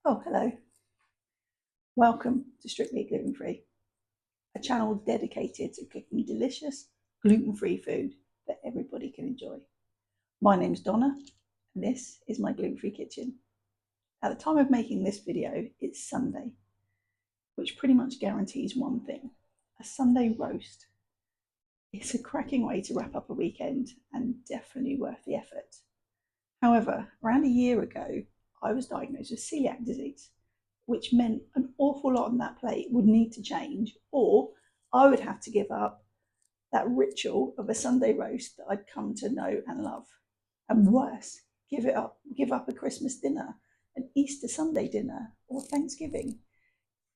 Oh, hello. Welcome to Strictly Gluten-Free, a channel dedicated to cooking delicious gluten-free food that everybody can enjoy. My name's Donna, and this is my gluten-free kitchen. At the time of making this video, it's Sunday, which pretty much guarantees one thing: a Sunday roast. It's a cracking way to wrap up a weekend and definitely worth the effort. However, around a year ago, I was diagnosed with celiac disease, which meant an awful lot on that plate would need to change, or I would have to give up that ritual of a Sunday roast that I'd come to know and love. And worse, give up a Christmas dinner, an Easter Sunday dinner, or Thanksgiving.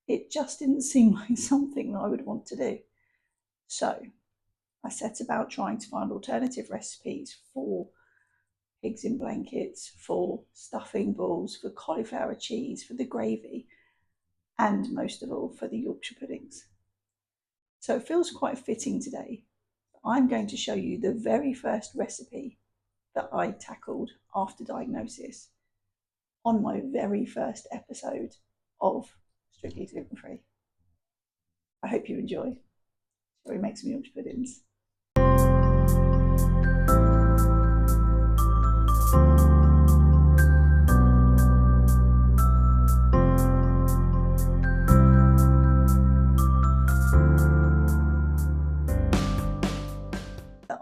It just didn't seem like something that I would want to do. So I set about trying to find alternative recipes for pigs in blankets, for stuffing balls, for cauliflower cheese, for the gravy, and most of all for the Yorkshire puddings. So it feels quite fitting today. I'm going to show you the very first recipe that I tackled after diagnosis on my very first episode of Strictly Gluten Free. I hope you enjoy. Shall we make some Yorkshire puddings?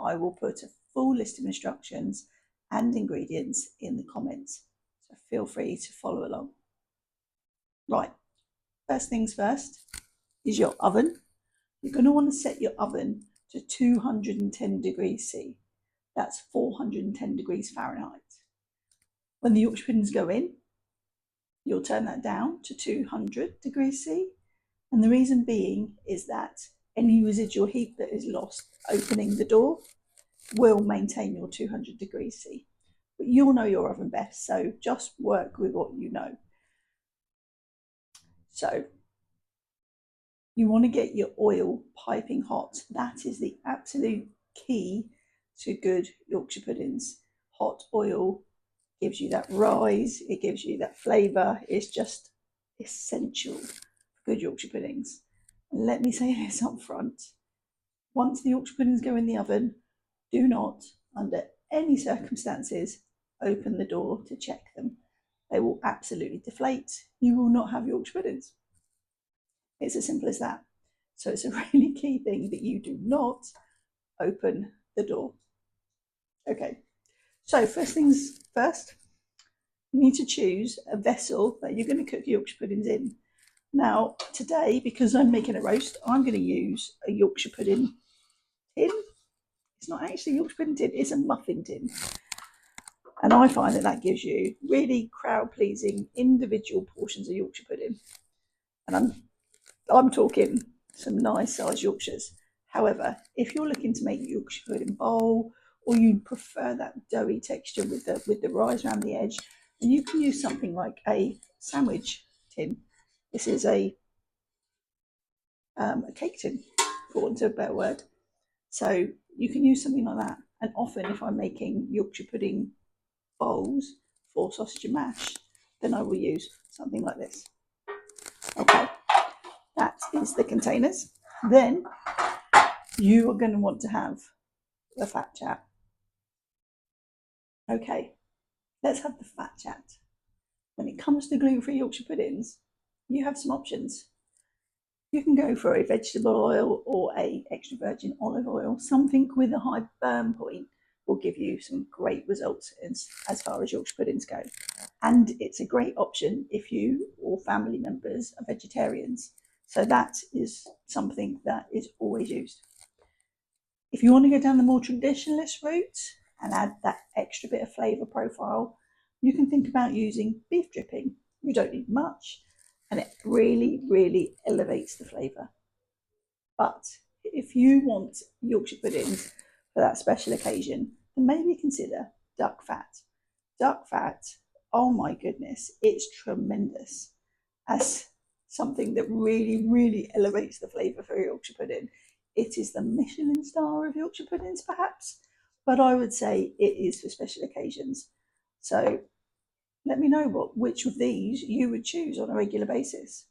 I will put a full list of instructions and ingredients in the comments, so feel free to follow along. Right, first things first is your oven. You're going to want to set your oven to 210 degrees C. That's 410 degrees Fahrenheit. When the Yorkshire puddings go in, you'll turn that down to 200 degrees C. And the reason being is that any residual heat that is lost opening the door will maintain your 200 degrees C. But you'll know your oven best, so just work with what you know. So you want to get your oil piping hot. That is the absolute key to good Yorkshire puddings. Hot oil gives you that rise, it gives you that flavour. It's just essential for good Yorkshire puddings. And let me say this up front: once the Yorkshire puddings go in the oven, do not, under any circumstances, open the door to check them. They will absolutely deflate. You will not have Yorkshire puddings. It's as simple as that. So it's a really key thing that you do not open the door. Okay, so first things first, you need to choose a vessel that you're going to cook Yorkshire puddings in. Now, today, because I'm making a roast, I'm going to use a Yorkshire pudding tin. It's not actually a Yorkshire pudding tin, it's a muffin tin. And I find that that gives you really crowd-pleasing individual portions of Yorkshire pudding. And I'm talking some nice sized Yorkshires. However, if you're looking to make Yorkshire pudding bowl, or you prefer that doughy texture with the rise around the edge, then you can use something like a sandwich tin. This is a cake tin, for want of a better word. So you can use something like that. And often, if I'm making Yorkshire pudding bowls for sausage and mash, then I will use something like this. Okay, that is the containers. Then you are going to want to have the fat chat. Okay, let's have the fat chat. When it comes to gluten-free Yorkshire puddings, you have some options. You can go for a vegetable oil or a extra virgin olive oil. Something with a high burn point will give you some great results as far as Yorkshire puddings go. And it's a great option if you or family members are vegetarians. So that is something that is always used. If you want to go down the more traditionalist route and add that extra bit of flavour profile, you can think about using beef dripping. You don't need much, and it really, really elevates the flavour. But if you want Yorkshire puddings for that special occasion, then maybe consider duck fat. Duck fat, oh my goodness, it's tremendous as something that really, really elevates the flavour for Yorkshire pudding. It is the Michelin star of Yorkshire puddings, perhaps, but I would say it is for special occasions. So Let me know which of these you would choose on a regular basis.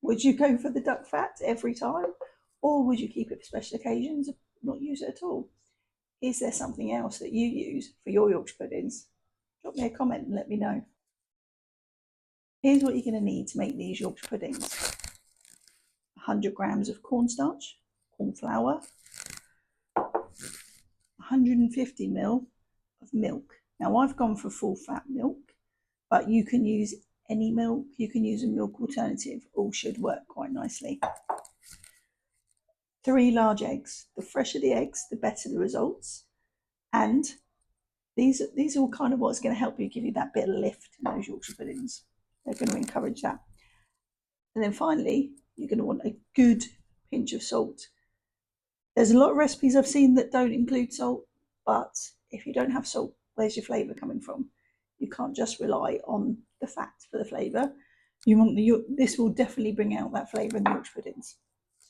Would you go for the duck fat every time, or would you keep it for special occasions and not use it at all? Is there something else that you use for your Yorkshire puddings? Drop me a comment and let me know. Here's what you're going to need to make these Yorkshire puddings. 100 grams of cornstarch, cornflour, 150 ml of milk. Now I've gone for full fat milk, but you can use any milk, you can use a milk alternative, all should work quite nicely. 3 large eggs. The fresher the eggs, the better the results. And these are all kind of what's going to help you, give you that bit of lift in those Yorkshire puddings. They're going to encourage that. And then finally, you're going to want a good pinch of salt. There's a lot of recipes I've seen that don't include salt, but if you don't have salt, where's your flavour coming from? You can't just rely on the fat for the flavour. You want this will definitely bring out that flavour in the Yorkshire puddings.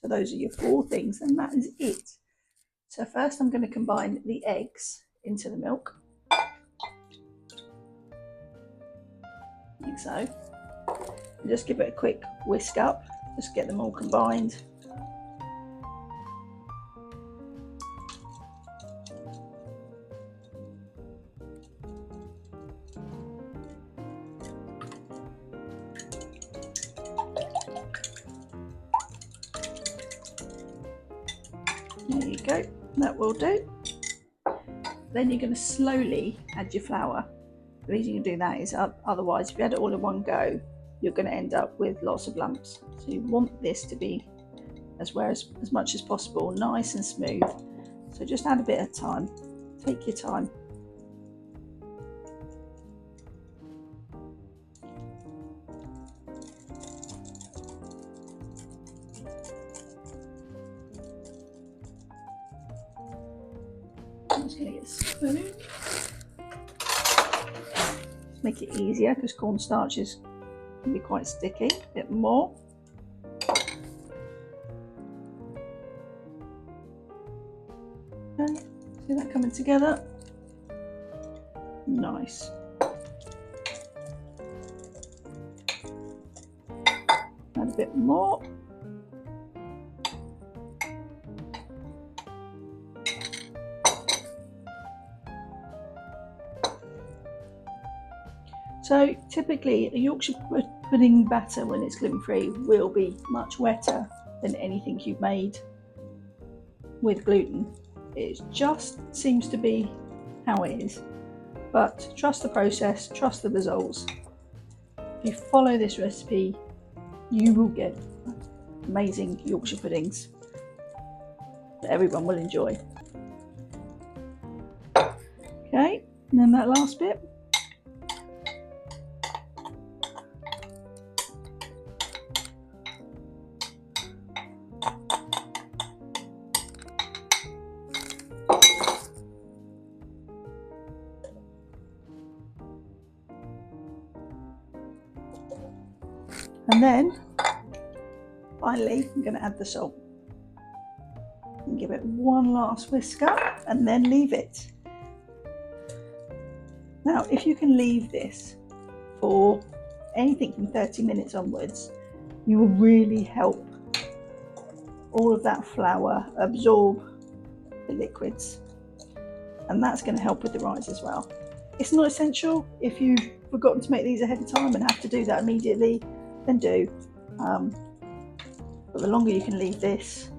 So those are your 4 things, and that is it. So first I'm going to combine the eggs into the milk, like so. And just give it a quick whisk up, just get them all combined. There you go, that will do. Then you're going to slowly add your flour. The reason you do that is otherwise, if you add it all in one go, you're going to end up with lots of lumps. So you want this to be as much as possible, nice and smooth. So just add a bit of time. Take your time. I'm just going to get a spoon. Make it easier because cornstarch can be quite sticky. A bit more. Okay, see that coming together? Nice. Add a bit more. So typically a Yorkshire pudding batter, when it's gluten-free, will be much wetter than anything you've made with gluten. It just seems to be how it is. But trust the process, trust the results. If you follow this recipe, you will get amazing Yorkshire puddings that everyone will enjoy. Okay, and then that last bit. And then finally, I'm going to add the salt and give it one last whisk up and then leave it. Now, if you can leave this for anything from 30 minutes onwards, you will really help all of that flour absorb the liquids, and that's going to help with the rise as well. It's not essential. If you've forgotten to make these ahead of time and have to do that immediately, then do. But the longer you can leave this,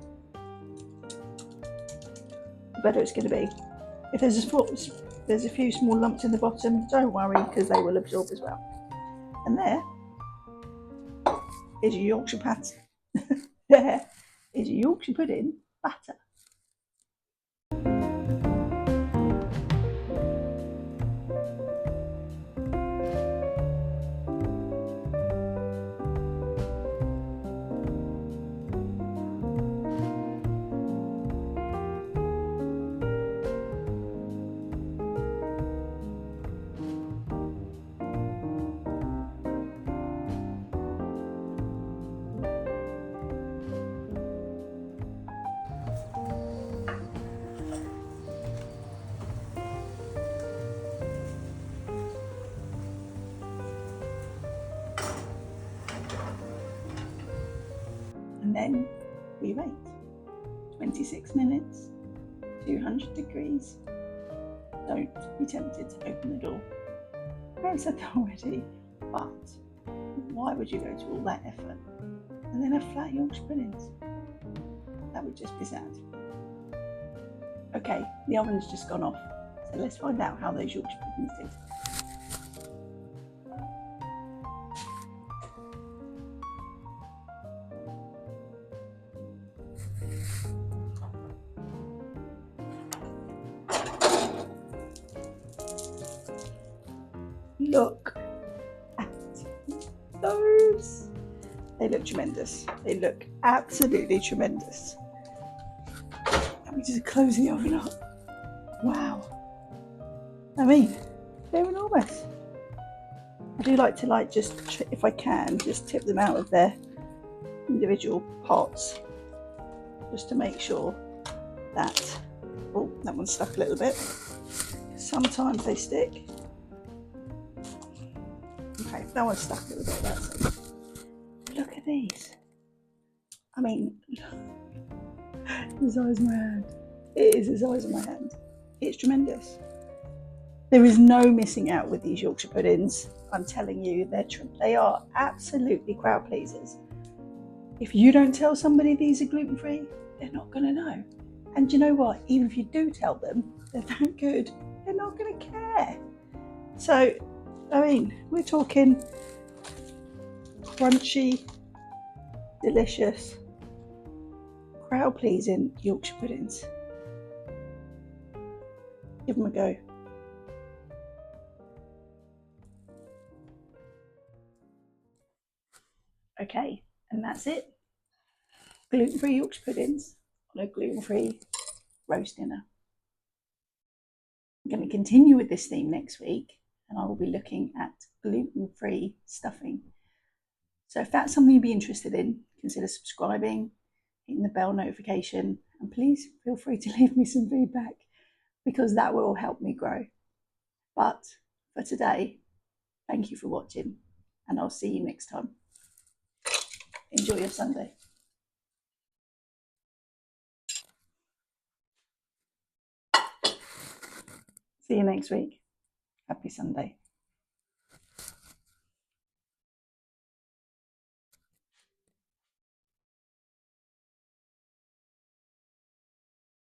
the better it's going to be. If there's a few small lumps in the bottom, don't worry, because they will absorb as well. And there is your Yorkshire pat. There is your Yorkshire pudding batter. and then we wait 26 minutes, 200 degrees. Don't be tempted to open the door. I've said that already, but why would you go to all that effort and then have flat Yorkshire puddings? That would just be sad. Okay, the oven's just gone off, so let's find out how those Yorkshire puddings did. Look at those. They look tremendous. They look absolutely tremendous. Let me just close the oven up. Wow. I mean, they're enormous. I do like to just, if I can, just tip them out of their individual pots, just to make sure that, oh, that one's stuck a little bit. Sometimes they stick. Okay, that one's stuck a little bit, that's it. Look at these. I mean, the size of my hand. It is the size of my hand. It's tremendous. There is no missing out with these Yorkshire puddings. I'm telling you, they are absolutely crowd pleasers. If you don't tell somebody these are gluten-free, they're not going to know. And you know what? Even if you do tell them they're that good, they're not going to care. So, I mean, we're talking crunchy, delicious, crowd-pleasing Yorkshire puddings. Give them a go. Okay, and that's it. Gluten-free Yorkshire puddings on a gluten-free roast dinner. I'm going to continue with this theme next week, and I will be looking at gluten-free stuffing. So if that's something you'd be interested in, consider subscribing, hitting the bell notification, and please feel free to leave me some feedback, because that will help me grow. But for today, thank you for watching, and I'll see you next time. Enjoy your Sunday. See you next week. Happy Sunday.